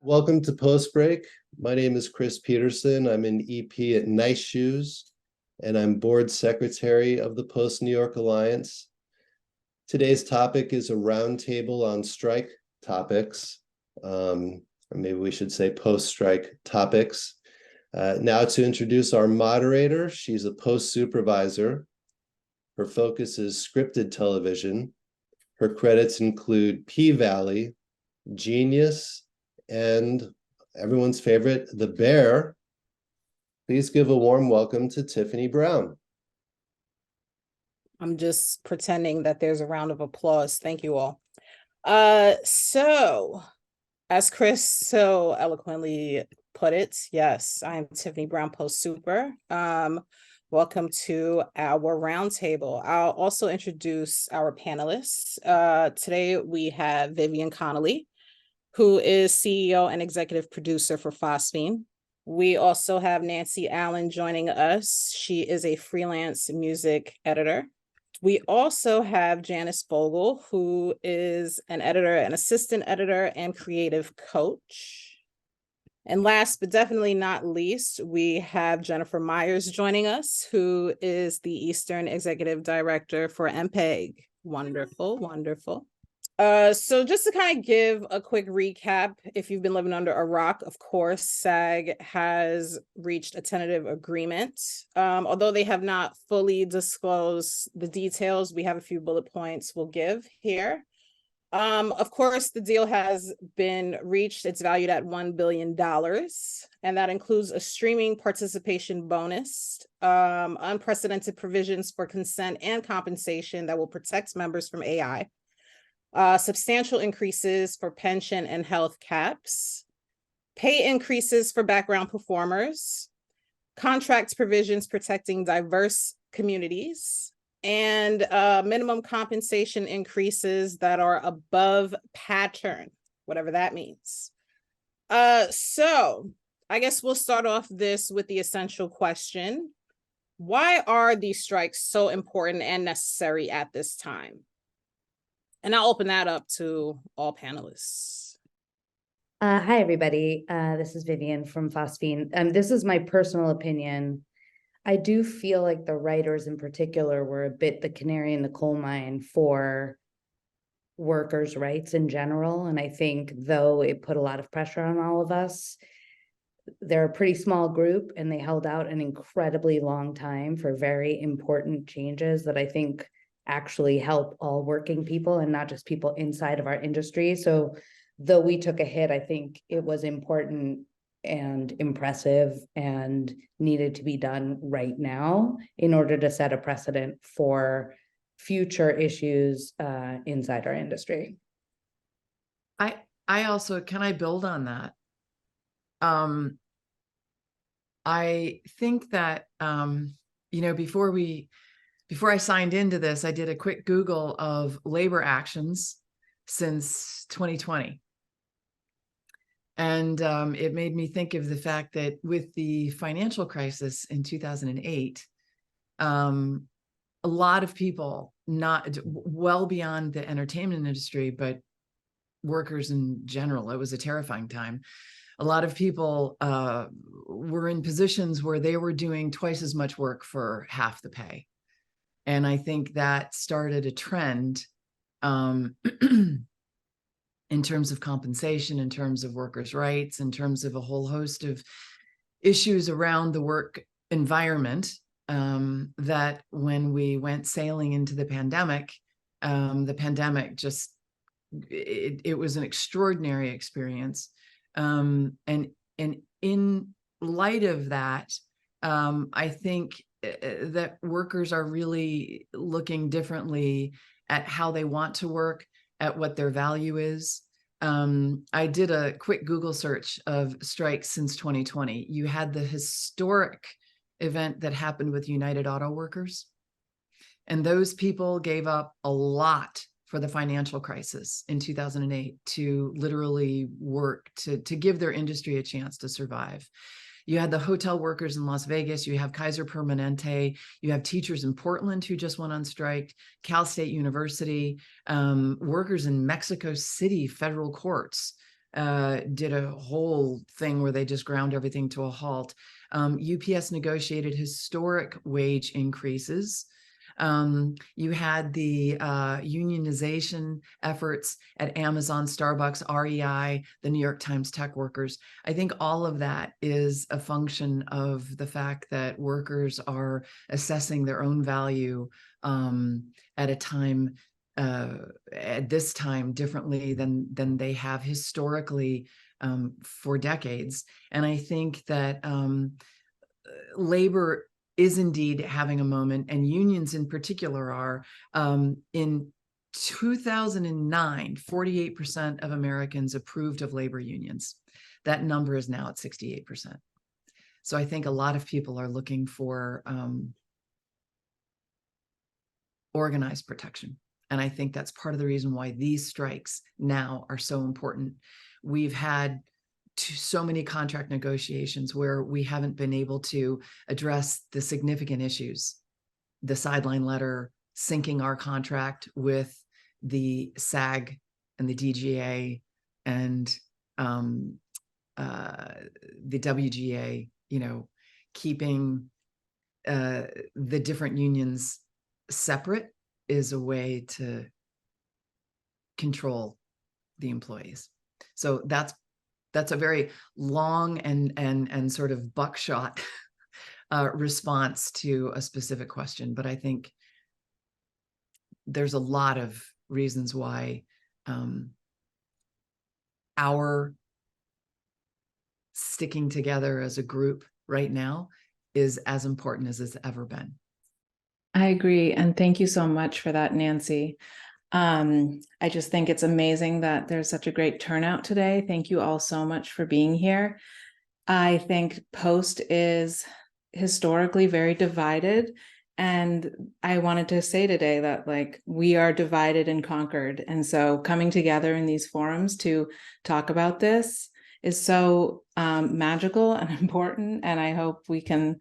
Welcome to Post Break. My name is Chris Peterson. I'm an EP at Nice Shoes, and I'm board secretary of the Post New York Alliance. Today's topic is a roundtable on strike topics, or maybe we should say post-strike topics. Now to introduce our moderator, she's a post supervisor. Her focus is scripted television. Her credits include P-Valley, Genius, and everyone's favorite, The Bear. Please give a warm welcome to Tiffany Brown. I'm just pretending that there's a round of applause. Thank you all. So as Chris so eloquently put it, yes, I'm Tiffany Brown, Post Super. Welcome to our roundtable. I'll also introduce our panelists. Today we have Vivian Connolly, who is CEO and executive producer for Phosphene. We also have Nancy Allen joining us. She is a freelance music editor. We also have Janice Vogel, who is an editor, an assistant editor, and creative coach. And last but definitely not least, we have Jennifer Myers joining us, who is the Eastern Executive Director for MPEG. Wonderful, wonderful. So just to kind of give a quick recap, if you've been living under a rock, of course, SAG has reached a tentative agreement. Although they have not fully disclosed the details, we have a few bullet points we'll give here. Of course, the deal has been reached. It's valued at $1 billion, and that includes a streaming participation bonus, unprecedented provisions for consent and compensation that will protect members from AI, substantial increases for pension and health caps, pay increases for background performers, contract provisions protecting diverse communities, and minimum compensation increases that are above pattern, whatever that means. So I guess we'll start off this with the essential question. Why are these strikes so important and necessary at this time? And I'll open that up to all panelists. Hi, everybody. This is Vivian from Phosphene. This is my personal opinion. I do feel like the writers in particular were a bit the canary in the coal mine for workers' rights in general. And I think though it put a lot of pressure on all of us, they're a pretty small group and they held out an incredibly long time for very important changes that I think actually help all working people and not just people inside of our industry. So though we took a hit, I think it was important and impressive and needed to be done right now in order to set a precedent for future issues inside our industry. I also, can I build on that? I think that, before I signed into this, I did a quick Google of labor actions since 2020. And it made me think of the fact that with the financial crisis in 2008, a lot of people, not well beyond the entertainment industry, but workers in general, it was a terrifying time. A lot of people were in positions where they were doing twice as much work for half the pay. And I think that started a trend in terms of compensation, in terms of workers' rights, in terms of a whole host of issues around the work environment, that when we went sailing into the pandemic just, it was an extraordinary experience. And in light of that, I think that workers are really looking differently at how they want to work, at what their value is. I did a quick Google search of strikes since 2020. You had the historic event that happened with United Auto Workers, and those people gave up a lot for the financial crisis in 2008 to literally work to give their industry a chance to survive. You had the hotel workers in Las Vegas, you have Kaiser Permanente, you have teachers in Portland who just went on strike, Cal State University, workers in Mexico City federal courts did a whole thing where they just ground everything to a halt. UPS negotiated historic wage increases. You had the unionization efforts at Amazon, Starbucks, REI, the New York Times tech workers. I think all of that is a function of the fact that workers are assessing their own value at a time, at this time, differently than they have historically for decades. And I think that labor is indeed having a moment, and unions in particular are. In 2009, 48% of Americans approved of labor unions. That number is now at 68%. So I think a lot of people are looking for organized protection. And I think that's part of the reason why these strikes now are so important. We've had so many contract negotiations where we haven't been able to address the significant issues. The sideline letter syncing our contract with the SAG and the DGA and the WGA, keeping the different unions separate is a way to control the employees. So that's a very long and sort of buckshot response to a specific question. But I think there's a lot of reasons why our sticking together as a group right now is as important as it's ever been. I agree. And thank you so much for that, Nancy. I just think it's amazing that there's such a great turnout today. Thank you all so much for being here. I think Post is historically very divided. And I wanted to say today that we are divided and conquered. And so coming together in these forums to talk about this is so magical and important. And I hope we can,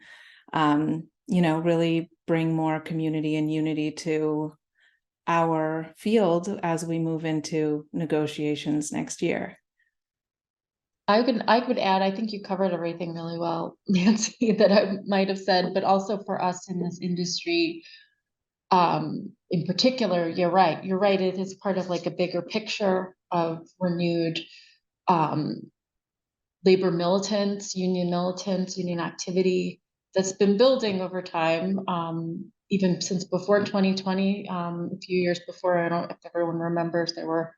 really bring more community and unity to our field as we move into negotiations next year. I would add, I think you covered everything really well, Nancy, that I might have said, but also for us in this industry, in particular, you're right. It is part of a bigger picture of renewed labor militants, union activity that's been building over time, even since before 2020, a few years before. I don't know if everyone remembers, there were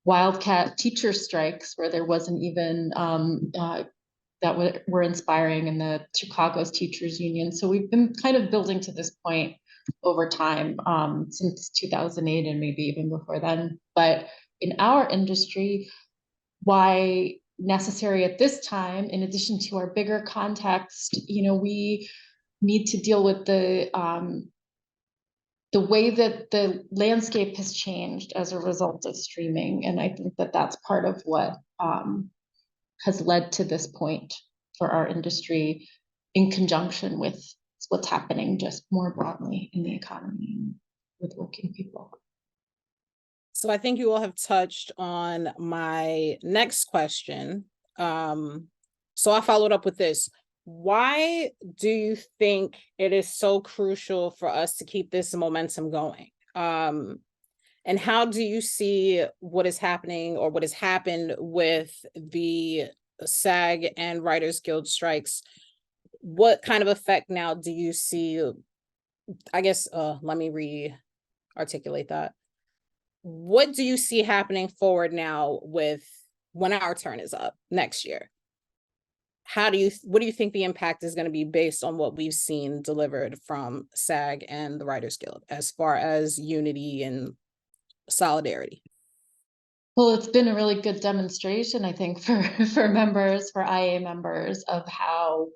wildcat teacher strikes where there wasn't even that were inspiring in the Chicago's teachers union. So we've been kind of building to this point over time, since 2008 and maybe even before then. But in our industry, why necessary at this time, in addition to our bigger context, we need to deal with the way that the landscape has changed as a result of streaming. And I think that that's part of what has led to this point for our industry, in conjunction with what's happening just more broadly in the economy with working people. So I think you all have touched on my next question. So I followed up with this. Why do you think it is so crucial for us to keep this momentum going? And how do you see what is happening or what has happened with the SAG and Writers Guild strikes? What kind of effect now do you see? I guess, let me re-articulate that. What do you see happening forward now with when our turn is up next year? What do you think the impact is going to be based on what we've seen delivered from SAG and the Writers Guild as far as unity and solidarity? Well, it's been a really good demonstration, I think, for members, for IA members, of how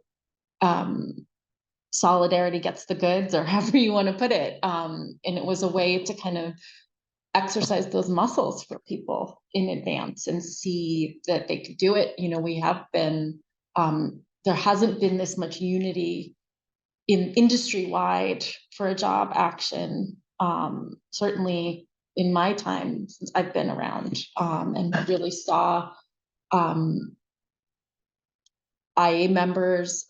solidarity gets the goods, or however you want to put it. And it was a way to kind of exercise those muscles for people in advance and see that they could do it. We have been, there hasn't been this much unity in industry-wide for a job action, certainly in my time since I've been around, and really saw IA members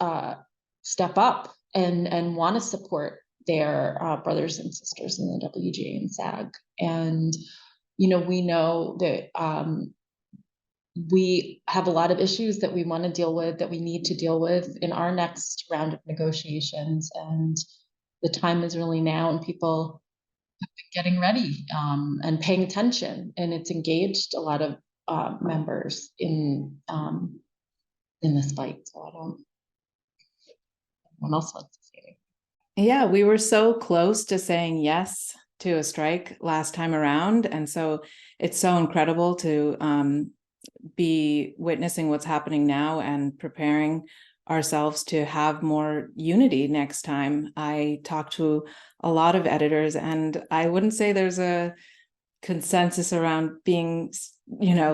step up and want to support their brothers and sisters in the WGA and SAG. And, we know that we have a lot of issues that we want to deal with, that we need to deal with in our next round of negotiations. And the time is really now, and people have been getting ready and paying attention, and it's engaged a lot of members in this fight. So I don't. What else wants to say? Yeah, we were so close to saying yes to a strike last time around. And so it's so incredible to be witnessing what's happening now and preparing ourselves to have more unity next time. I talked to a lot of editors, and I wouldn't say there's a consensus around being,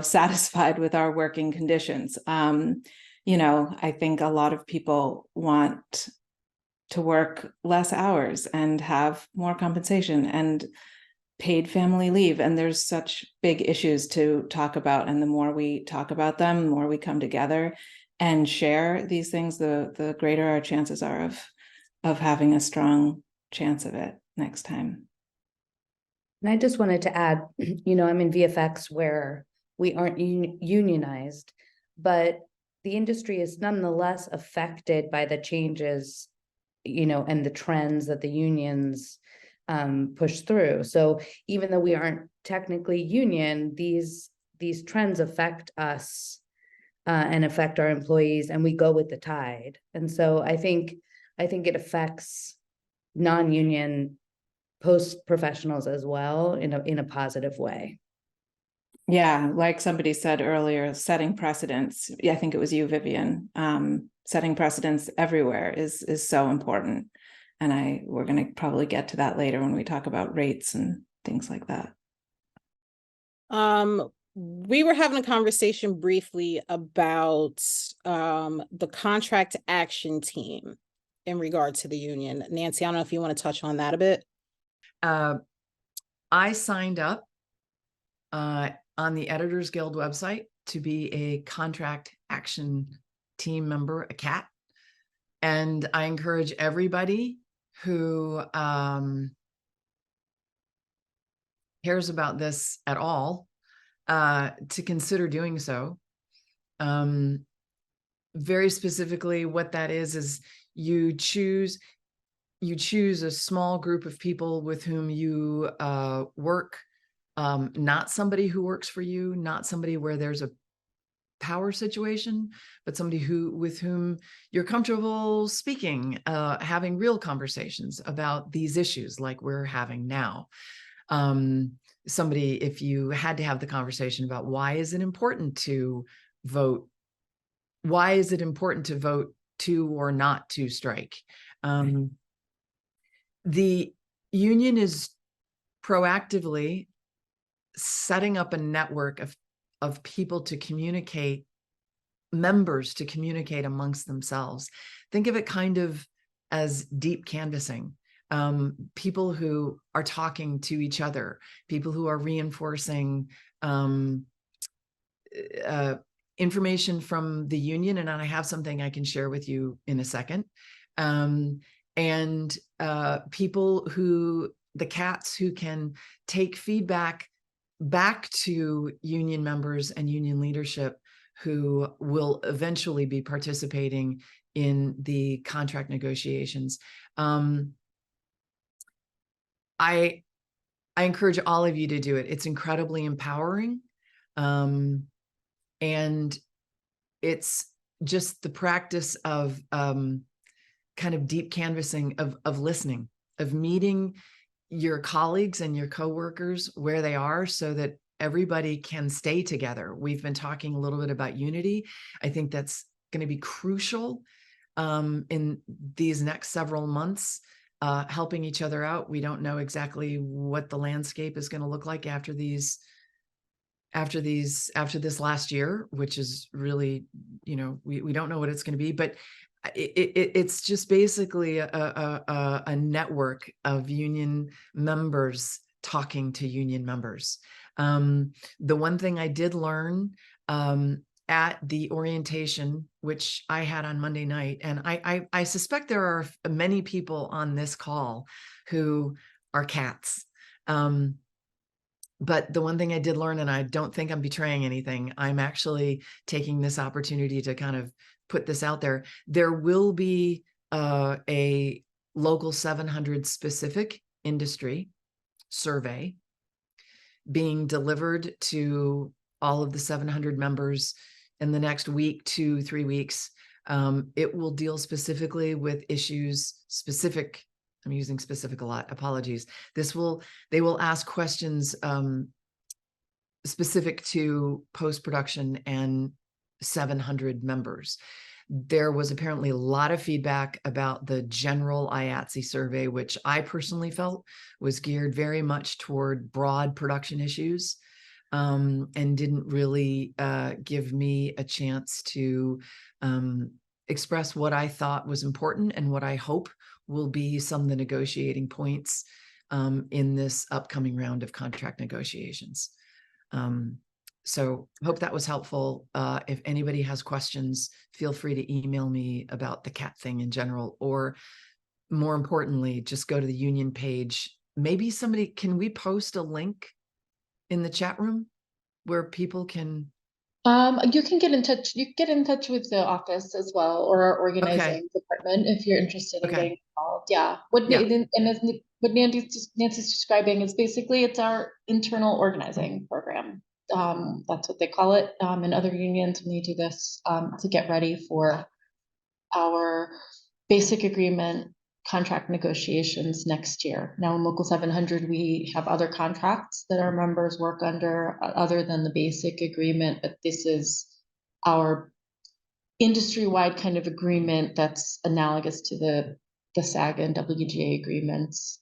satisfied with our working conditions. I think a lot of people want to work less hours and have more compensation and paid family leave. And there's such big issues to talk about. And the more we talk about them, the more we come together and share these things, the greater our chances are of having a strong chance of it next time. And I just wanted to add, I'm in VFX where we aren't unionized, but the industry is nonetheless affected by the changes, and the trends that the unions push through. So even though we aren't technically union, these trends affect us and affect our employees, and we go with the tide. And so I think it affects non-union post professionals as well in a positive way. Yeah, like somebody said earlier, setting precedents. Yeah, I think it was you, Vivian. Setting precedents everywhere is so important. And we're going to probably get to that later when we talk about rates and things like that. We were having a conversation briefly about the contract action team in regard to the union. Nancy, I don't know if you want to touch on that a bit. I signed up on the Editors Guild website to be a contract action team member, a CAT. And I encourage everybody who cares about this at all to consider doing so. Very specifically, what that is you choose a small group of people with whom you work, not somebody who works for you, not somebody where there's a power situation, but somebody with whom you're comfortable speaking, having real conversations about these issues like we're having now. Somebody, if you had to have the conversation about why is it important to vote? Why is it important to vote to or not to strike? The union is proactively setting up a network of people to communicate, members to communicate amongst themselves. Think of it kind of as deep canvassing. People who are talking to each other, people who are reinforcing information from the union. And I have something I can share with you in a second. And people the CATs who can take feedback back to union members and union leadership who will eventually be participating in the contract negotiations. I encourage all of you to do it. It's incredibly empowering. And it's just the practice of kind of deep canvassing, of listening, of meeting your colleagues and your coworkers where they are so that everybody can stay together. We've been talking a little bit about unity. I think that's going to be crucial in these next several months, helping each other out. We don't know exactly what the landscape is going to look like after this last year, which is really, we don't know what it's going to be, but it's just basically a network of union members talking to union members. The one thing I did learn at the orientation, which I had on Monday night. And I suspect there are many people on this call who are cats. But the one thing I did learn, and I don't think I'm betraying anything, I'm actually taking this opportunity to kind of put this out there. There will be a local 700 specific industry survey being delivered to all of the 700 members in the next week to 3 weeks. It will deal specifically with issues specific. I'm using specific a lot, apologies. They will ask questions specific to post-production and 700 members. There was apparently a lot of feedback about the general IATSE survey, which I personally felt was geared very much toward broad production issues, and didn't really give me a chance to express what I thought was important and what I hope will be some of the negotiating points in this upcoming round of contract negotiations. So I hope that was helpful. If anybody has questions, feel free to email me about the cat thing in general, or more importantly, just go to the union page. Maybe somebody, can we post a link in the chat room where people can? You can get in touch. You can get in touch with the office as well, or our organizing department if you're interested in getting involved. Yeah. What Nancy's describing is basically it's our internal organizing program. That's what they call it. In other unions, when you do this to get ready for our basic agreement contract negotiations next year. Now in Local 700, we have other contracts that our members work under other than the basic agreement, but this is our industry-wide kind of agreement that's analogous to the SAG and WGA agreements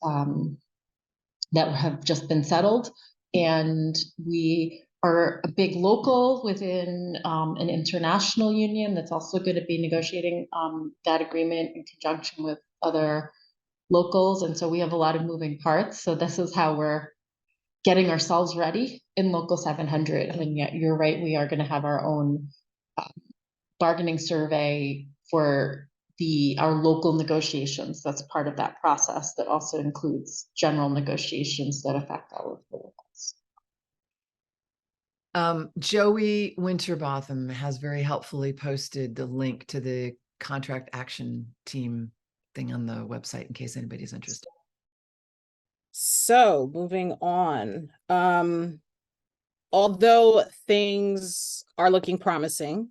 that have just been settled. And we are a big local within an international union that's also going to be negotiating that agreement in conjunction with other locals. And so we have a lot of moving parts. So this is how we're getting ourselves ready in Local 700. And yet you're right, we are going to have our own bargaining survey for our local negotiations. That's part of that process that also includes general negotiations that affect all of the locals. Joey Winterbotham has very helpfully posted the link to the contract action team thing on the website in case anybody's interested. So moving on, although things are looking promising,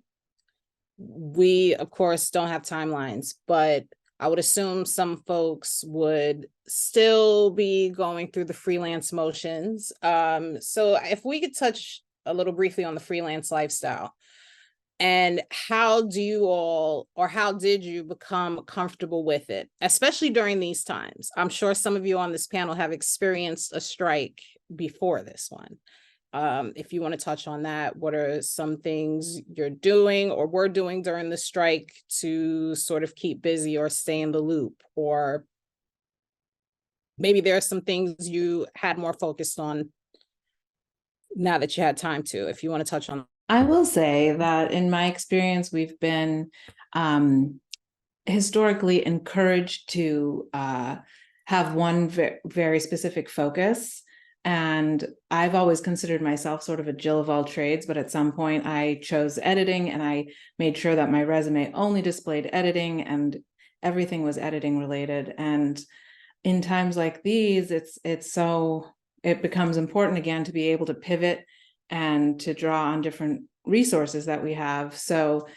we of course don't have timelines, but I would assume some folks would still be going through the freelance motions. So if we could touch a little briefly on the freelance lifestyle, and how do you all, or how did you become comfortable with it, especially during these times? I'm sure some of you on this panel have experienced a strike before this one. If you want to touch on that, what are some things you're doing or were doing during the strike to sort of keep busy or stay in the loop? Or maybe there are some things you had more focused on now that you had time to, if you want to touch on. I will say that in my experience, we've been historically encouraged to have one very specific focus. And I've always considered myself sort of a Jill of all trades, but at some point I chose editing and I made sure that my resume only displayed editing and everything was editing related. And in times like these, it becomes important again to be able to pivot and to draw on different resources that we have. So,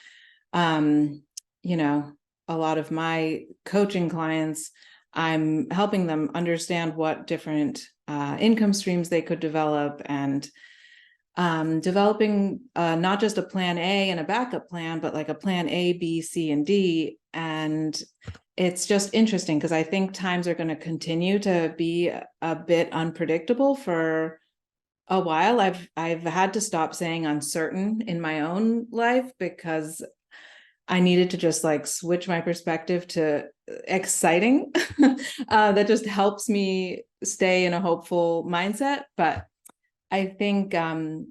you know, a lot of my coaching clients, I'm helping them understand what different income streams they could develop, and developing not just a plan A and a backup plan, but like a plan A, B, C, and D. And it's just interesting because I think times are going to continue to be a bit unpredictable for a while. I've had to stop saying uncertain in my own life because I needed to just like switch my perspective to exciting. That just helps me stay in a hopeful mindset. But I think, you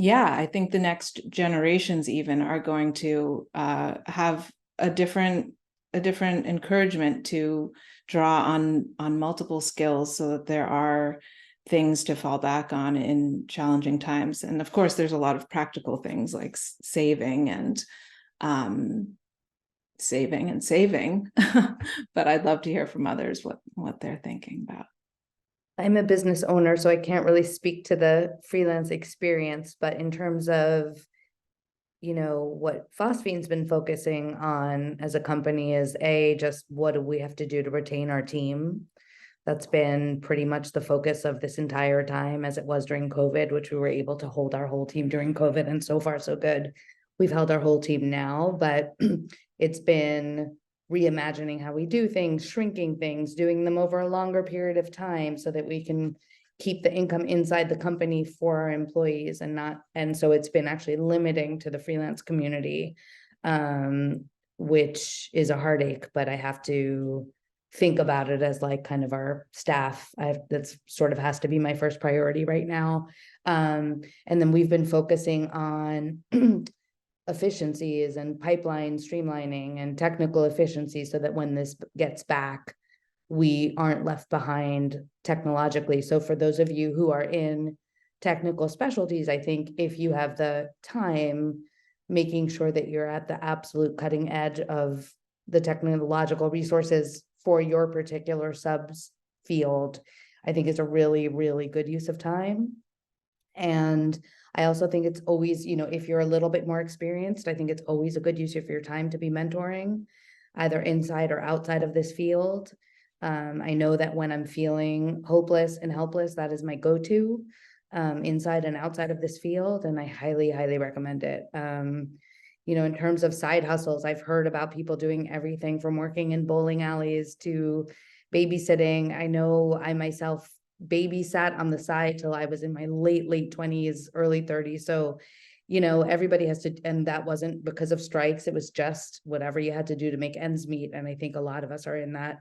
yeah, I think the next generations even are going to have a different encouragement to draw on multiple skills, so that there are things to fall back on in challenging times. And of course, there's a lot of practical things like saving and saving. But I'd love to hear from others what they're thinking about. I'm a business owner, so I can't really speak to the freelance experience, but in terms of, you know, what Phosphene's been focusing on as a company is just what do we have to do to retain our team? That's been pretty much the focus of this entire time, as it was during COVID, which we were able to hold our whole team during COVID, and so far so good. We've held our whole team now, but it's been reimagining how we do things, shrinking things, doing them over a longer period of time so that we can keep the income inside the company for our employees and so it's been actually limiting to the freelance community, which is a heartache, but I have to think about it as like kind of our staff. That's sort of has to be my first priority right now. And then we've been focusing on efficiencies and pipeline streamlining and technical efficiency so that when this gets back, we aren't left behind technologically. So for those of you who are in technical specialties, I think if you have the time, making sure that you're at the absolute cutting edge of the technological resources for your particular subs field, I think is a really, really good use of time. And I also think it's always, you know, if you're a little bit more experienced, I think it's always a good use of your time to be mentoring, either inside or outside of this field. I know that when I'm feeling hopeless and helpless, that is my go-to, inside and outside of this field, and I highly, highly recommend it. You know, in terms of side hustles, I've heard about people doing everything from working in bowling alleys to babysitting. I know I myself babysat on the side till I was in my late 20s, early 30s. So, you know, everybody has to, and that wasn't because of strikes. It was just whatever you had to do to make ends meet. And I think a lot of us are in that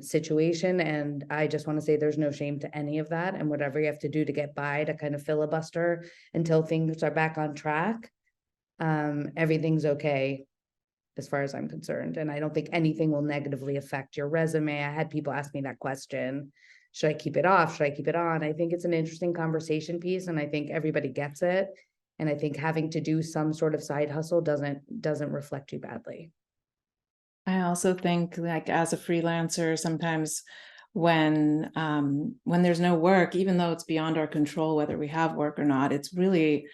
situation. And I just want to say there's no shame to any of that. And whatever you have to do to get by, to kind of filibuster until things are back on track, everything's okay as far as I'm concerned. And I don't think anything will negatively affect your resume. I had people ask me that question. Should I keep it off? Should I keep it on? I think it's an interesting conversation piece, and I think everybody gets it. And I think having to do some sort of side hustle doesn't reflect you badly. I also think, like, as a freelancer, sometimes when there's no work, even though it's beyond our control whether we have work or not, it's really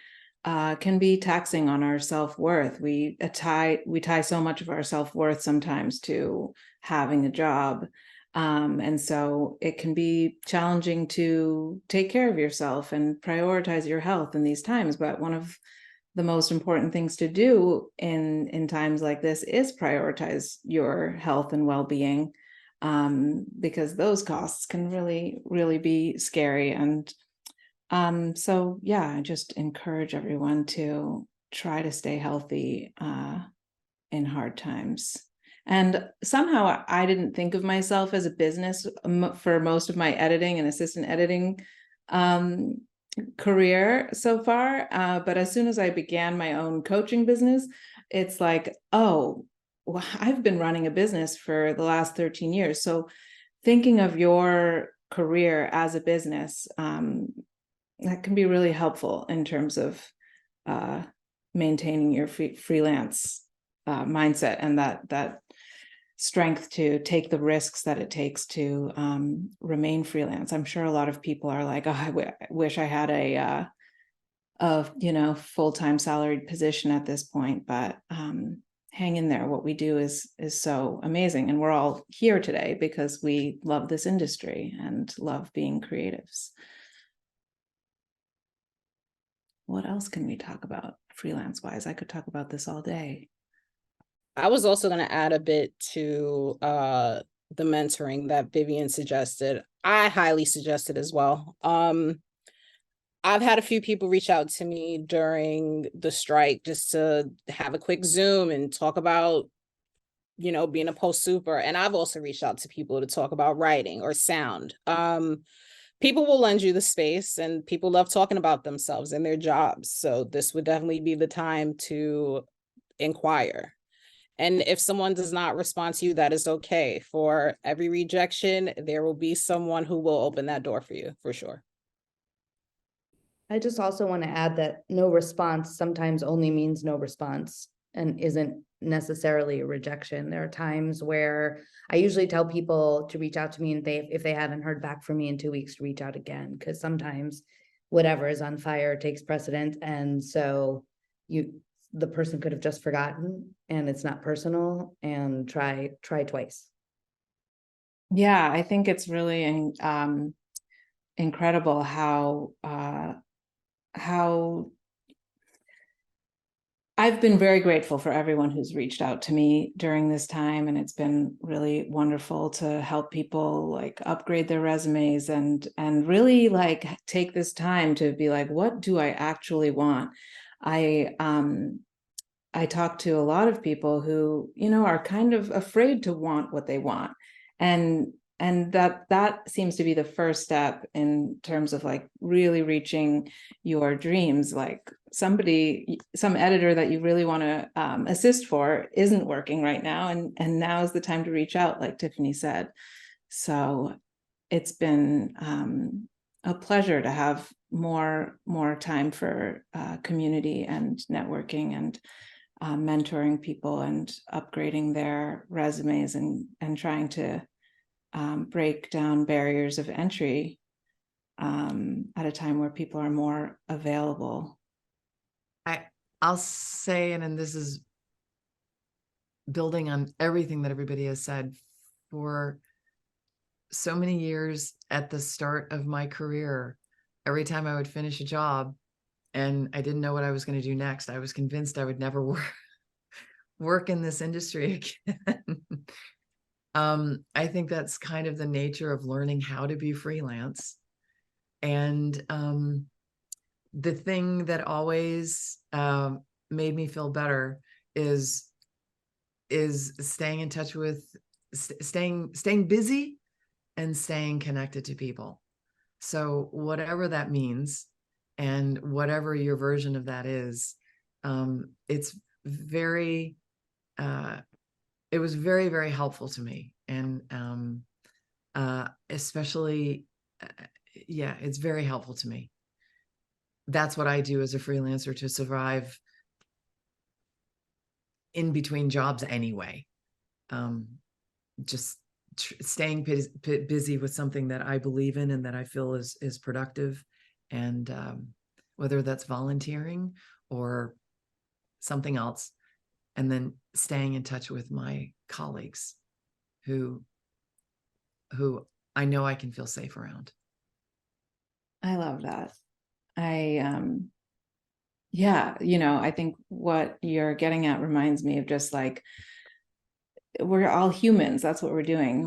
can be taxing on our self-worth. We tie so much of our self-worth sometimes to having a job. And so it can be challenging to take care of yourself and prioritize your health in these times. But one of the most important things to do in times like this is prioritize your health and well-being, because those costs can really, really be scary. And so, yeah, I just encourage everyone to try to stay healthy in hard times. And somehow I didn't think of myself as a business for most of my editing and assistant editing career so far. But as soon as I began my own coaching business, it's like, oh, well, I've been running a business for the last 13 years. So thinking of your career as a business, that can be really helpful in terms of maintaining your freelance mindset and that strength to take the risks that it takes to remain freelance. I'm sure a lot of people are like, oh, I wish I had a full-time salaried position at this point, but hang in there. What we do is so amazing, and we're all here today because we love this industry and love being creatives. What else can we talk about freelance wise? I could talk about this all day. I was also going to add a bit to the mentoring that Vivian suggested. I highly suggest it as well. I've had a few people reach out to me during the strike just to have a quick Zoom and talk about, being a post super. And I've also reached out to people to talk about writing or sound. people will lend you the space, and people love talking about themselves and their jobs. So this would definitely be the time to inquire. And if someone does not respond to you, that is okay. For every rejection, there will be someone who will open that door for you, for sure. I just also want to add that no response sometimes only means no response and isn't necessarily a rejection. There are times where I usually tell people to reach out to me, and if they haven't heard back from me in 2 weeks, to reach out again, because sometimes whatever is on fire takes precedent. And so the person could have just forgotten, and it's not personal, and try twice. Yeah, I think it's really incredible how I've been very grateful for everyone who's reached out to me during this time, and it's been really wonderful to help people like upgrade their resumes and really like take this time to be like, what do I actually want? I talk to a lot of people who, you know, are kind of afraid to want what they want. And that seems to be the first step in terms of like really reaching your dreams. Like some editor that you really want to assist for isn't working right now. And now is the time to reach out, like Tiffany said. So it's been a pleasure to have more time for community and networking and mentoring people and upgrading their resumes and trying to break down barriers of entry at a time where people are more available. I'll say, and this is building on everything that everybody has said, for so many years at the start of my career, every time I would finish a job and I didn't know what I was going to do next, I was convinced I would never work in this industry again. I think that's kind of the nature of learning how to be freelance. And the thing that always made me feel better is staying in touch with, staying busy and staying connected to people. So whatever that means and whatever your version of that is, it's very, it was very, very helpful to me. And especially, yeah, it's very helpful to me. That's what I do as a freelancer to survive in between jobs anyway. Just staying busy with something that I believe in and that I feel is productive. And whether that's volunteering or something else, and then staying in touch with my colleagues who I know I can feel safe around. I love that. Yeah, you know, I think what you're getting at reminds me of just like, we're all humans. That's what we're doing.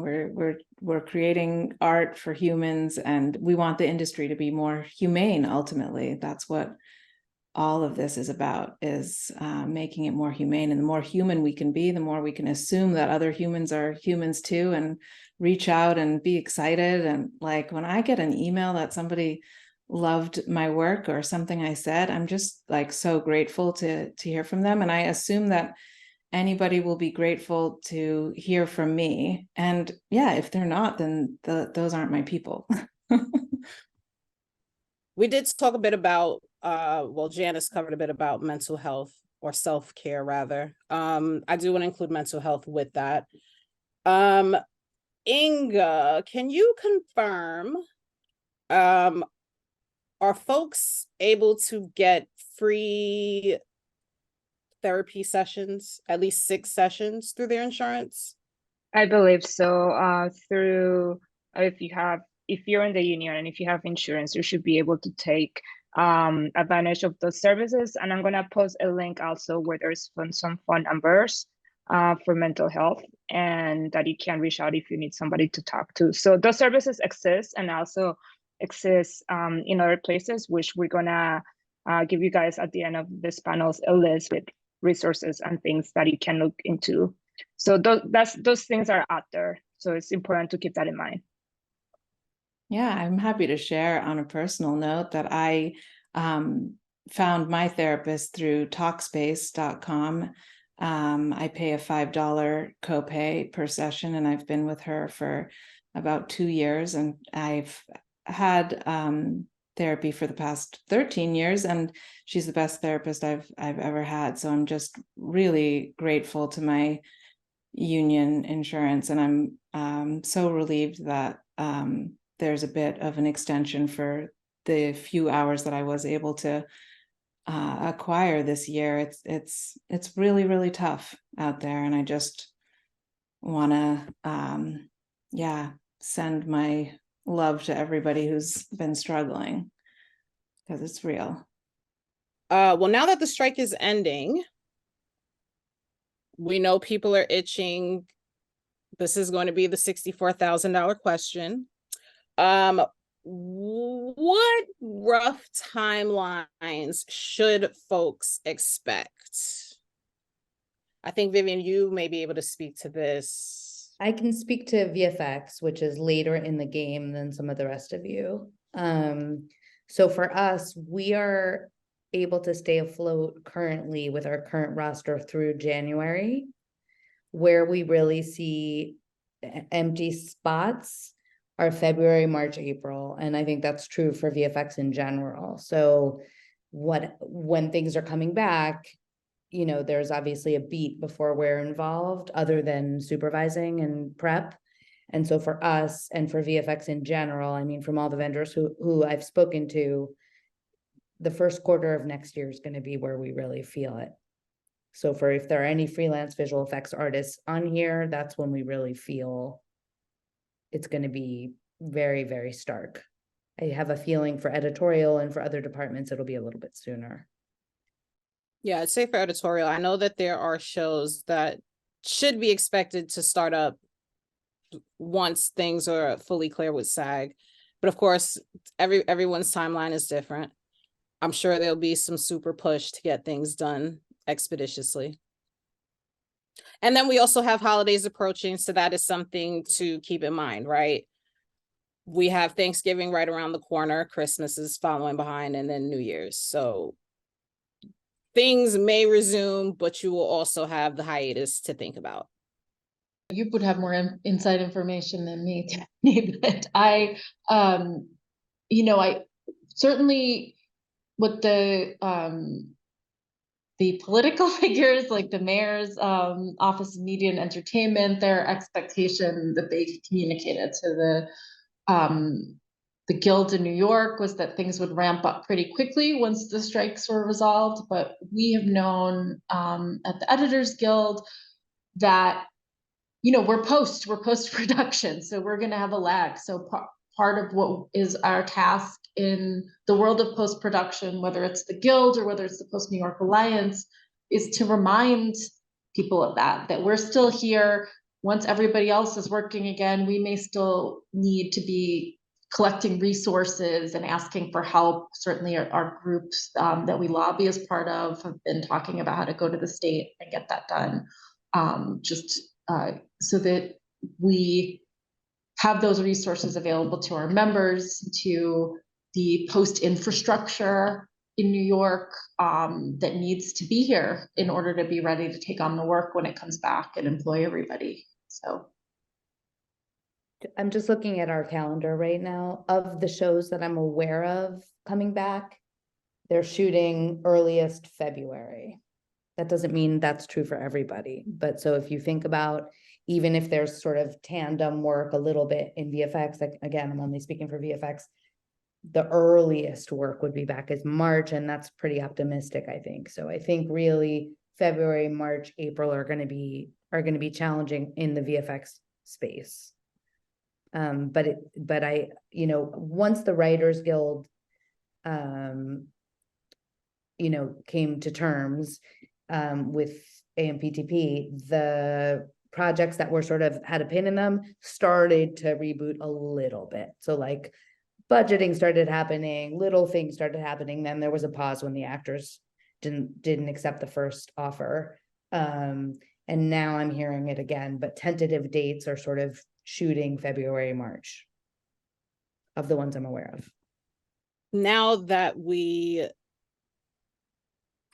We're creating art for humans, and we want the industry to be more humane. Ultimately, that's what all of this is about, is making it more humane. And the more human we can be, the more we can assume that other humans are humans too, and reach out and be excited. And like when I get an email that somebody loved my work or something I said, I'm just like so grateful to hear from them. And I assume that anybody will be grateful to hear from me. And yeah, if they're not, then those aren't my people. We did talk a bit about, well, Janice covered a bit about mental health, or self-care rather. I do want to include mental health with that. Inga, can you confirm, are folks able to get free therapy sessions, at least 6 sessions, through their insurance? I believe so. Through if you're in the union and if you have insurance, you should be able to take advantage of those services. And I'm gonna post a link also where there's some phone numbers for mental health, and that you can reach out if you need somebody to talk to. So those services exist and also exist in other places, which we're gonna give you guys at the end of this panel a list with resources and things that you can look into. So those things are out there. So it's important to keep that in mind. Yeah, I'm happy to share on a personal note that I found my therapist through Talkspace.com. I pay a $5 copay per session, and I've been with her for about 2 years, and I've had therapy for the past 13 years, and she's the best therapist I've ever had. So I'm just really grateful to my union insurance, and I'm so relieved that there's a bit of an extension for the few hours that I was able to acquire this year. It's really, really tough out there, and I just want to send my love to everybody who's been struggling, because it's real. Well, now that the strike is ending, we know people are itching. This is going to be the $64,000 question. What rough timelines should folks expect? I think, Vivian, you may be able to speak to this. I can speak to VFX, which is later in the game than some of the rest of you. So for us, we are able to stay afloat currently with our current roster through January. Where we really see empty spots are February, March, April. And I think that's true for VFX in general. So when things are coming back, you know, there's obviously a beat before we're involved other than supervising and prep. And so for us and for VFX in general, I mean, from all the vendors who I've spoken to, the first quarter of next year is going to be where we really feel it. So for if there are any freelance visual effects artists on here, that's when we really feel it's going to be very, very stark. I have a feeling for editorial and for other departments, it'll be a little bit sooner. Yeah, I'd say for editorial, I know that there are shows that should be expected to start up once things are fully clear with SAG. But of course, everyone's timeline is different. I'm sure there'll be some super push to get things done expeditiously. And then we also have holidays approaching, so that is something to keep in mind, right? We have Thanksgiving right around the corner, Christmas is following behind, and then New Year's. So things may resume, but you will also have the hiatus to think about. You would have more inside information than me, but I certainly with the political figures like the mayor's office of media and entertainment, their expectation that they communicated to the guild in New York was that things would ramp up pretty quickly once the strikes were resolved. But we have known at the Editors Guild that, you know, we're post production, so we're going to have a lag. So part of what is our task in the world of post production, whether it's the Guild or whether it's the Post New York Alliance, is to remind people of that we're still here. Once everybody else is working again, we may still need to be collecting resources and asking for help. Certainly our groups that we lobby as part of have been talking about how to go to the state and get that done, so that we have those resources available to our members, to the post infrastructure in New York that needs to be here in order to be ready to take on the work when it comes back and employ everybody. So I'm just looking at our calendar right now. Of the shows that I'm aware of coming back, they're shooting earliest February. That doesn't mean that's true for everybody. But so if you think about, even if there's sort of tandem work a little bit in VFX, like, again, I'm only speaking for VFX, the earliest work would be back as March, and that's pretty optimistic, I think. So I think really February, March, April are going to be challenging in the VFX space. But I, you know, once the Writers Guild, you know, came to terms with AMPTP, the projects that were sort of had a pin in them started to reboot a little bit. So like budgeting started happening, little things started happening. Then there was a pause when the actors didn't accept the first offer. And now I'm hearing it again, but tentative dates are sort of shooting February, March. of the ones I'm aware of. Now that we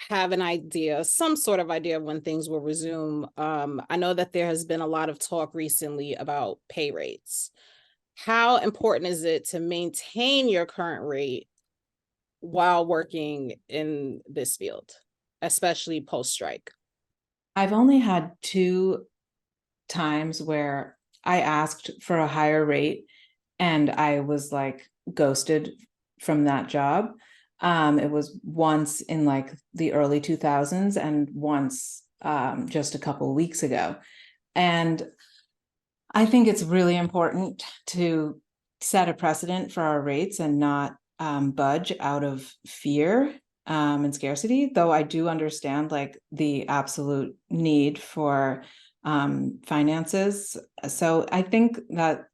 have an idea, some sort of idea of when things will resume, I know that there has been a lot of talk recently about pay rates. How important is it to maintain your current rate while working in this field, especially post-strike? I've only had 2 times where I asked for a higher rate and I was like ghosted from that job. It was once in like the early 2000s and once just a couple of weeks ago. And I think it's really important to set a precedent for our rates and not budge out of fear and scarcity, though I do understand like the absolute need for finances. So I think that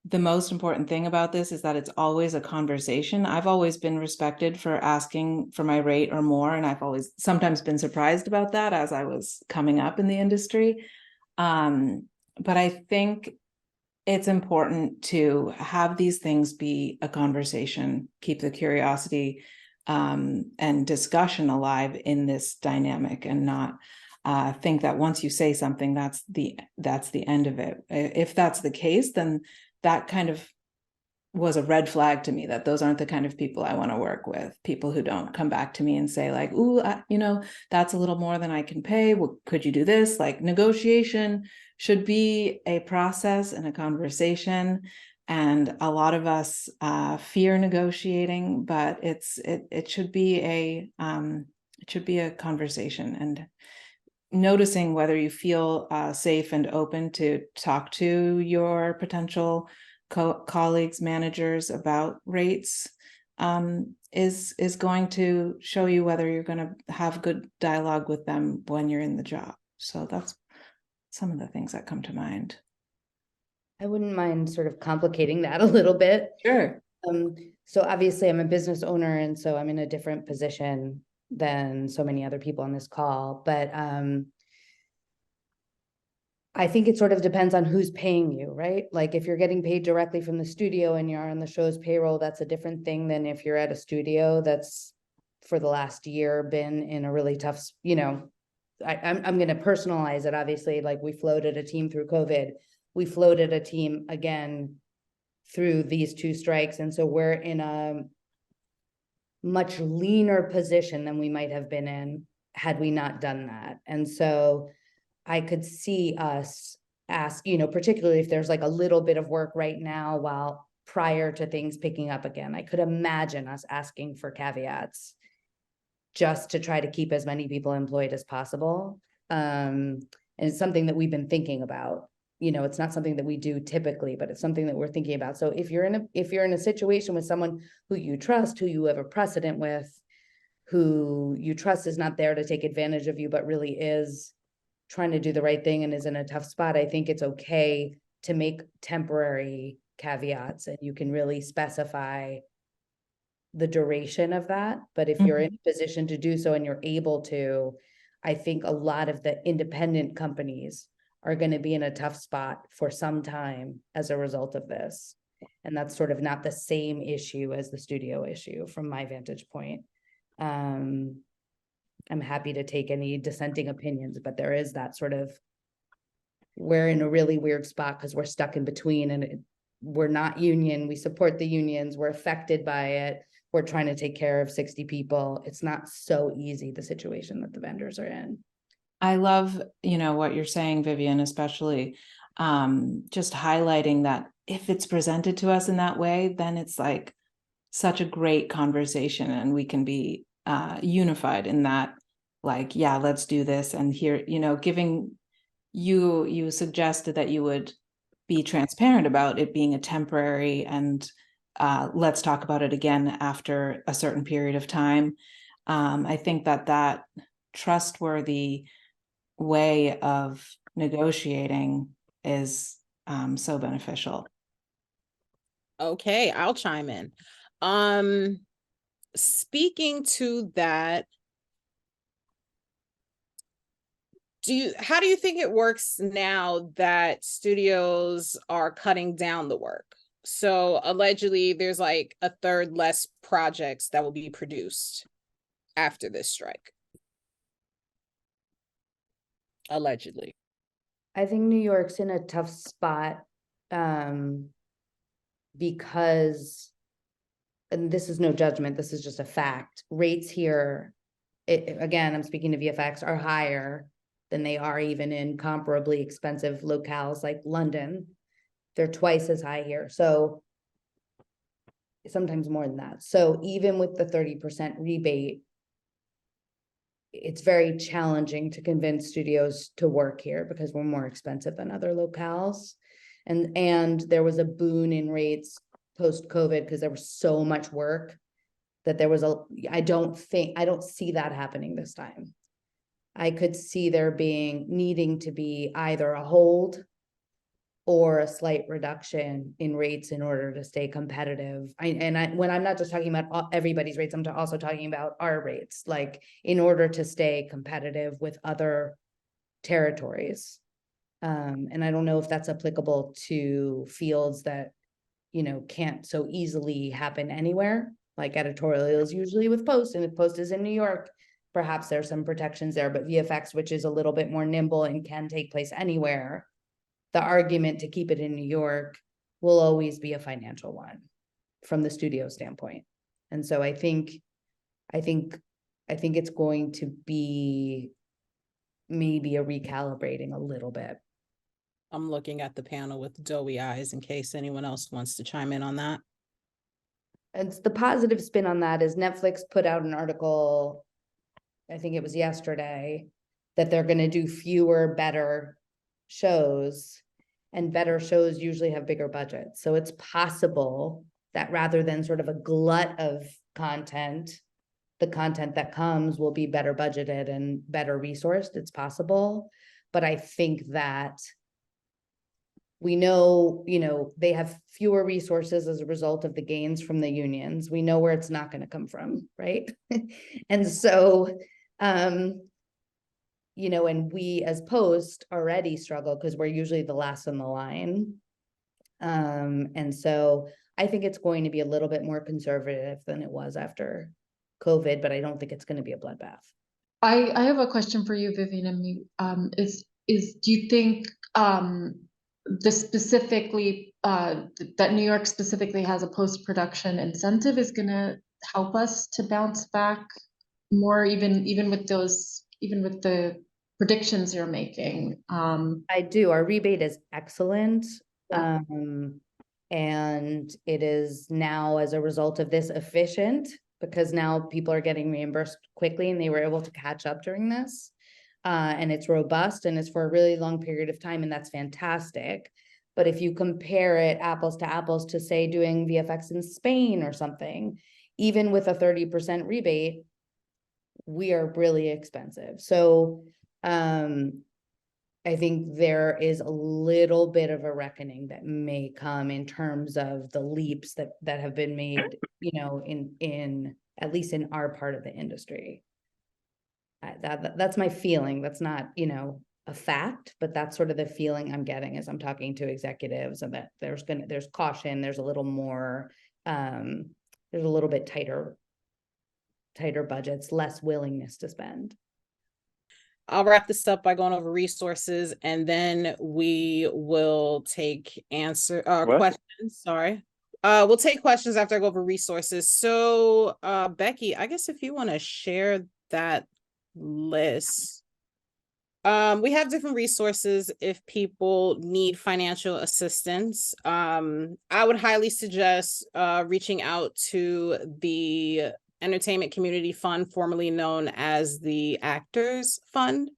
the most important thing about this is that it's always a conversation. I've always been respected for asking for my rate or more, and I've always sometimes been surprised about that as I was coming up in the industry. But I think it's important to have these things be a conversation, keep the curiosity and discussion alive in this dynamic, and not think that once you say something, that's the end of it. If that's the case, then that kind of was a red flag to me, that those aren't the kind of people I want to work with. People who don't come back to me and say like, ooh, that's a little more than I can pay. Well, could you do this? Like, negotiation should be a process and a conversation. And a lot of us fear negotiating, but it should be a conversation, and noticing whether you feel safe and open to talk to your potential colleagues, managers about rates is going to show you whether you're going to have good dialogue with them when you're in the job. So that's some of the things that come to mind. I wouldn't mind sort of complicating that a little bit. Sure. So obviously I'm a business owner, and so I'm in a different position than so many other people on this call, but I think it sort of depends on who's paying you, right? Like if you're getting paid directly from the studio and you're on the show's payroll, that's a different thing than if you're at a studio that's for the last year been in a really tough, I'm going to personalize it. Obviously, like we floated a team through COVID, we floated a team again through these 2 strikes. And so we're in a much leaner position than we might have been in had we not done that. And so I could see us ask, particularly if there's like a little bit of work right now while prior to things picking up again, I could imagine us asking for caveats just to try to keep as many people employed as possible. And it's something that we've been thinking about. It's not something that we do typically, but it's something that we're thinking about. So if you're in a situation with someone who you trust, who you have a precedent with, who you trust is not there to take advantage of you, but really is trying to do the right thing and is in a tough spot, I think it's okay to make temporary caveats, and you can really specify the duration of that. But if you're in a position to do so and you're able to, I think a lot of the independent companies are going to be in a tough spot for some time as a result of this. And that's sort of not the same issue as the studio issue from my vantage point. I'm happy to take any dissenting opinions, but there is that sort of, we're in a really weird spot because we're stuck in between, and we're not union. We support the unions. We're affected by it. We're trying to take care of 60 people. It's not so easy, the situation that the vendors are in. I love, what you're saying, Vivian, especially just highlighting that if it's presented to us in that way, then it's like such a great conversation, and we can be unified in that, like, yeah, let's do this. And here, giving you suggested that you would be transparent about it being a temporary, and let's talk about it again after a certain period of time. I think that trustworthy way of negotiating is so beneficial. Okay, I'll chime in. Speaking to that, how do you think it works now that studios are cutting down the work? So allegedly there's like a third less projects that will be produced after this strike. Allegedly. I think New York's in a tough spot because, and this is no judgment, this is just a fact, rates here, again, I'm speaking to VFX, are higher than they are even in comparably expensive locales like London. They're twice as high here. So sometimes more than that. So even with the 30% rebate, it's very challenging to convince studios to work here because we're more expensive than other locales. And there was a boon in rates post-COVID because there was so much work that there was I don't see that happening this time. I could see there needing to be either a hold or a slight reduction in rates in order to stay competitive. When I'm not just talking about everybody's rates, I'm also talking about our rates, like in order to stay competitive with other territories. And I don't know if that's applicable to fields that, can't so easily happen anywhere, like editorial is usually with Post, and if Post is in New York, perhaps there's some protections there, but VFX, which is a little bit more nimble and can take place anywhere, the argument to keep it in New York will always be a financial one from the studio standpoint. And so I think it's going to be maybe a recalibrating a little bit. I'm looking at the panel with doughy eyes in case anyone else wants to chime in on that. And the positive spin on that is Netflix put out an article, I think it was yesterday, that they're going to do fewer, better shows, and better shows usually have bigger budgets. So it's possible that rather than sort of a glut of content, the content that comes will be better budgeted and better resourced. It's possible. But I think that we know, they have fewer resources as a result of the gains from the unions. We know where it's not going to come from, right? And so, and we as Post already struggle because we're usually the last in the line. And so I think it's going to be a little bit more conservative than it was after COVID, but I don't think it's going to be a bloodbath. I have a question for you, Vivian, and do you think that New York specifically has a post-production incentive is going to help us to bounce back more, even with the predictions you're making? I do. Our rebate is excellent. Yeah. And it is now, as a result of this, efficient because now people are getting reimbursed quickly and they were able to catch up during this. And it's robust and it's for a really long period of time, and that's fantastic. But if you compare it apples to say doing VFX in Spain or something, even with a 30% rebate, we are really expensive. So I think there is a little bit of a reckoning that may come in terms of the leaps that have been made, in at least in our part of the industry. That's my feeling. That's not, a fact, but that's sort of the feeling I'm getting as I'm talking to executives, and that there's caution, there's a little more, there's a little bit tighter budgets, less willingness to spend. I'll wrap this up by going over resources, and then we will take questions. Sorry. We'll take questions after I go over resources. So, Becky, I guess if you want to share that list. We have different resources if people need financial assistance. I would highly suggest reaching out to the Entertainment Community Fund, formerly known as the Actors Fund.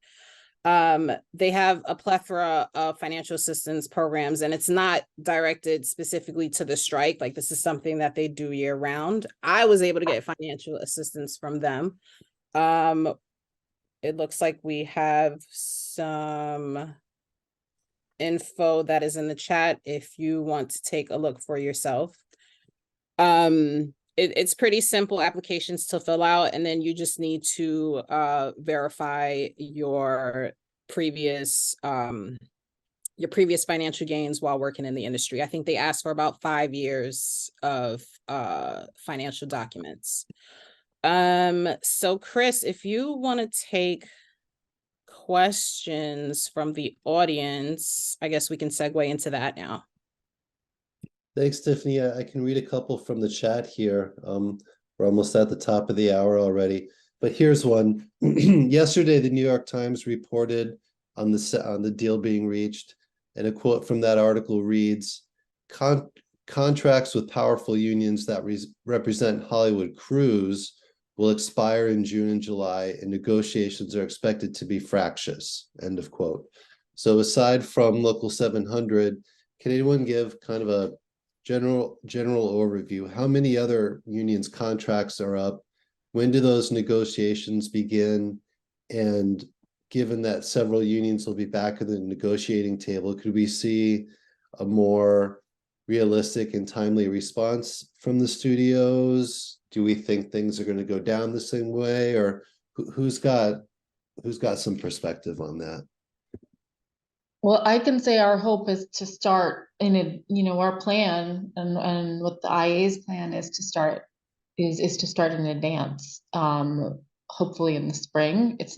They have a plethora of financial assistance programs, and it's not directed specifically to the strike. Like, this is something that they do year round. I was able to get financial assistance from them. It looks like we have some info that is in the chat if you want to take a look for yourself. It's pretty simple applications to fill out, and then you just need to verify your previous your previous financial gains while working in the industry. I think they asked for about 5 years of financial documents. So Chris, if you want to take questions from the audience, I guess we can segue into that now. Thanks, Tiffany. I can read a couple from the chat here. We're almost at the top of the hour already, but here's one. Yesterday, the New York Times reported on the deal being reached, and a quote from that article reads, contracts with powerful unions that represent Hollywood crews will expire in June and July, and negotiations are expected to be fractious, end of quote. So aside from Local 700, can anyone give kind of a general overview? How many other unions' contracts are up? When do those negotiations begin? And given that several unions will be back at the negotiating table, could we see a more realistic and timely response from the studios? Do we think things are going to go down the same way, or who's got some perspective on that? Well, I can say our hope is to start in a, our plan and what the IA's plan is to start in advance. Hopefully in the spring. It's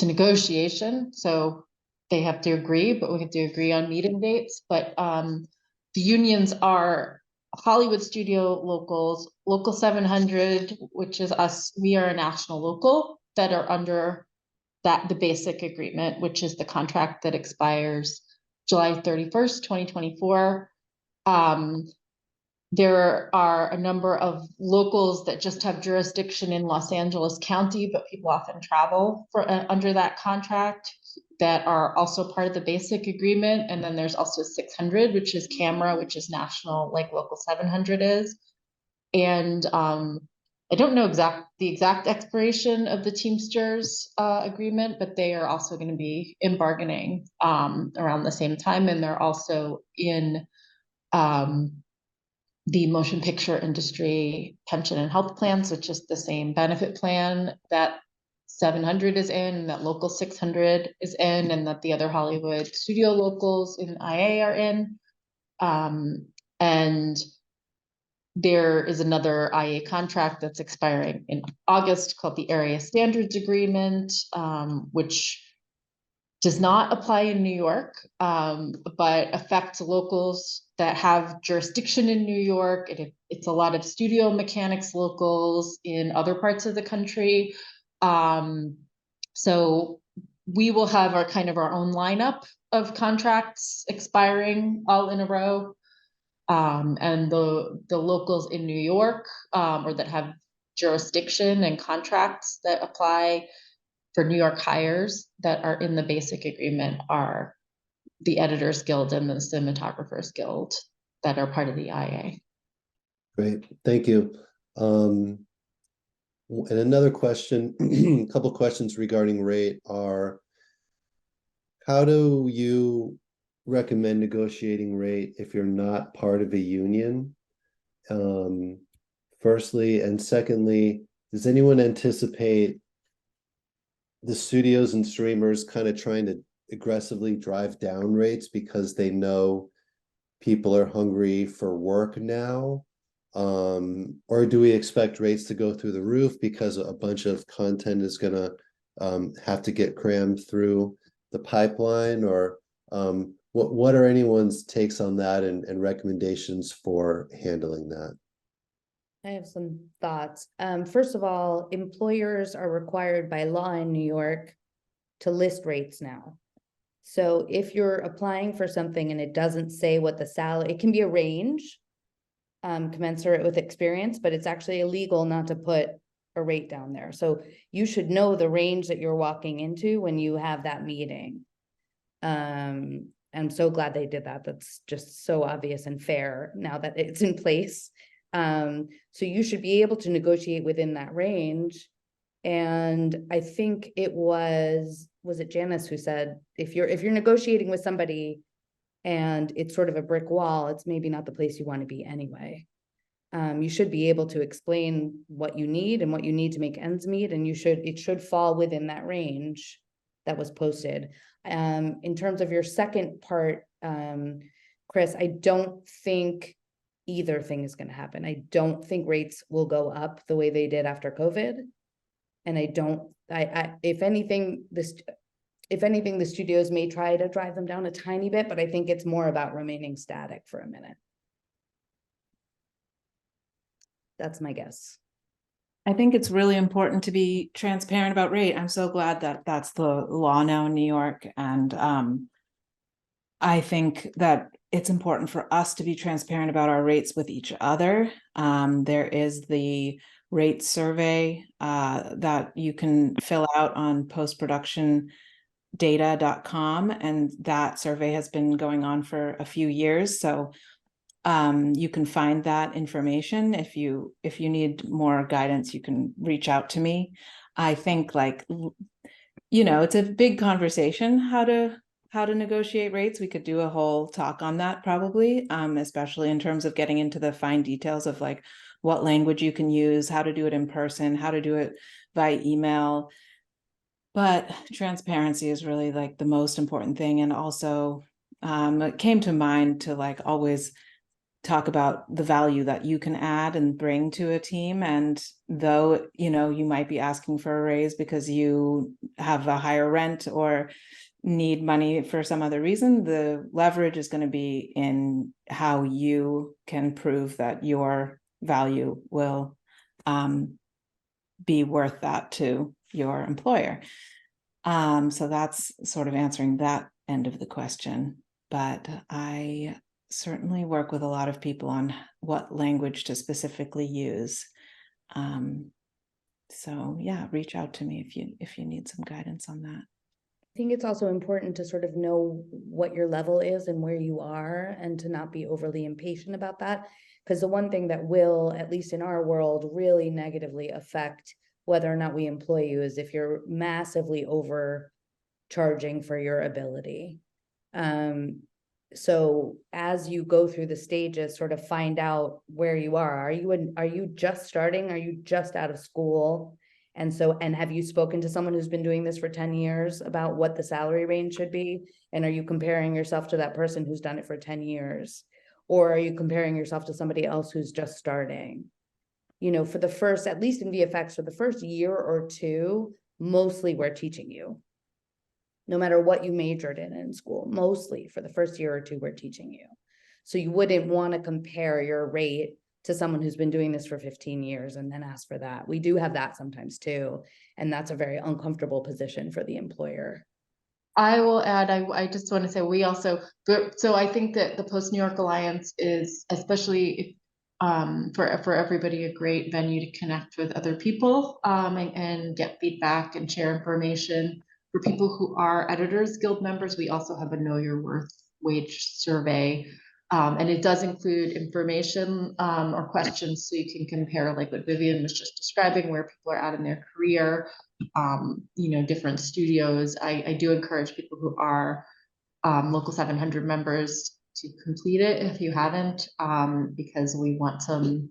a negotiation, so they have to agree, but we have to agree on meeting dates. But the unions are Hollywood studio locals, Local 700, which is us. We are a national local that are under the basic agreement, which is the contract that expires July 31st, 2024. There are a number of locals that just have jurisdiction in Los Angeles County, but people often travel under that contract that are also part of the basic agreement. And then there's also 600, which is camera, which is national, like Local 700 is. And I don't know the exact expiration of the Teamsters agreement, but they are also going to be in bargaining around the same time. And they're also in the motion picture industry pension and health plans, which is the same benefit plan that 700 is in, and that Local 600 is in, and that the other Hollywood studio locals in IA are in. And there is another IA contract that's expiring in August called the Area Standards Agreement, which does not apply in New York, but affects locals that have jurisdiction in New York. It's a lot of studio mechanics locals in other parts of the country. So we will have our own lineup of contracts expiring all in a row. And the locals in New York, or that have jurisdiction and contracts that apply for New York hires that are in the basic agreement, are the Editors Guild and the Cinematographers Guild that are part of the IA. Great, thank you. And another question, a couple questions regarding rate are, how do you recommend negotiating rate if you're not part of a union? Firstly, and secondly, does anyone anticipate the studios and streamers kind of trying to aggressively drive down rates because they know people are hungry for work now? Or do we expect rates to go through the roof because a bunch of content is going to have to get crammed through the pipeline? Or what are anyone's takes on that and recommendations for handling that? I have some thoughts. First of all, employers are required by law in New York to list rates now. So if you're applying for something and it doesn't say what the salary, it can be a range, commensurate with experience, but it's actually illegal not to put a rate down there. So you should know the range that you're walking into when you have that meeting. I'm so glad they did that. That's just so obvious and fair now that it's in place. So you should be able to negotiate within that range. And I think it was it Janice who said, if you're negotiating with somebody and it's sort of a brick wall, it's maybe not the place you want to be anyway. You should be able to explain what you need and what you need to make ends meet, and it should fall within that range. that was posted. In terms of your second part, Chris, I don't think either thing is going to happen. I don't think rates will go up the way they did after COVID. And if anything, the studios may try to drive them down a tiny bit, but I think it's more about remaining static for a minute. That's my guess. I think it's really important to be transparent about rate. I'm so glad that that's the law now in New York. And I think that it's important for us to be transparent about our rates with each other. There is the rate survey that you can fill out on postproductiondata.com, and that survey has been going on for a few years. So you can find that information. If you need more guidance, you can reach out to me. I think, like, it's a big conversation how to negotiate rates. We could do a whole talk on that probably, especially in terms of getting into the fine details of like what language you can use, how to do it in person, how to do it by email. But transparency is really like the most important thing. And also it came to mind to like always talk about the value that you can add and bring to a team. And though, you might be asking for a raise because you have a higher rent or need money for some other reason, the leverage is going to be in how you can prove that your value will be worth that to your employer. So that's sort of answering that end of the question. But I certainly work with a lot of people on what language to specifically use. So yeah, reach out to me if you need some guidance on that. I think it's also important to sort of know what your level is and where you are, and to not be overly impatient about that. Because the one thing that will, at least in our world, really negatively affect whether or not we employ you is if you're massively overcharging for your ability. So as you go through the stages, sort of find out where you are. Are you just starting? Are you just out of school? And have you spoken to someone who's been doing this for 10 years about what the salary range should be? And are you comparing yourself to that person who's done it for 10 years? Or are you comparing yourself to somebody else who's just starting? For the first, at least in VFX, for the first year or two, mostly we're teaching you. No matter what you majored in school, mostly for the first year or two, we're teaching you. So you wouldn't want to compare your rate to someone who's been doing this for 15 years and then ask for that. We do have that sometimes too. And that's a very uncomfortable position for the employer. I will add, I just want to say so I think that the Post New York Alliance is, especially for everybody, a great venue to connect with other people and get feedback and share information. For people who are Editors Guild members, we also have a Know Your Worth wage survey. And it does include information or questions so you can compare, like what Vivian was just describing, where people are at in their career, different studios. I do encourage people who are Local 700 members to complete it if you haven't, because we want some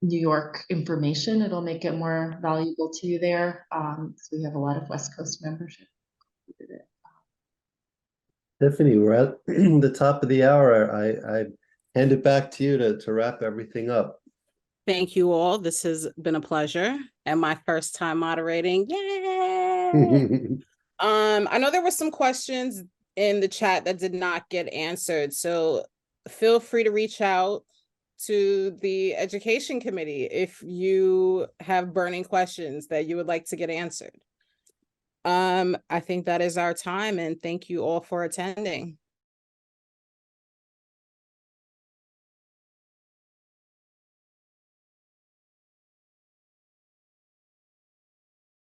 New York information. It'll make it more valuable to you there. So we have a lot of West Coast membership. Tiffany, we're at the top of the hour. I hand it back to you to wrap everything up. Thank you all. This has been a pleasure and my first time moderating. Yay! I know there were some questions in the chat that did not get answered, so feel free to reach out to the education committee if you have burning questions that you would like to get answered. I think that is our time, and thank you all for attending.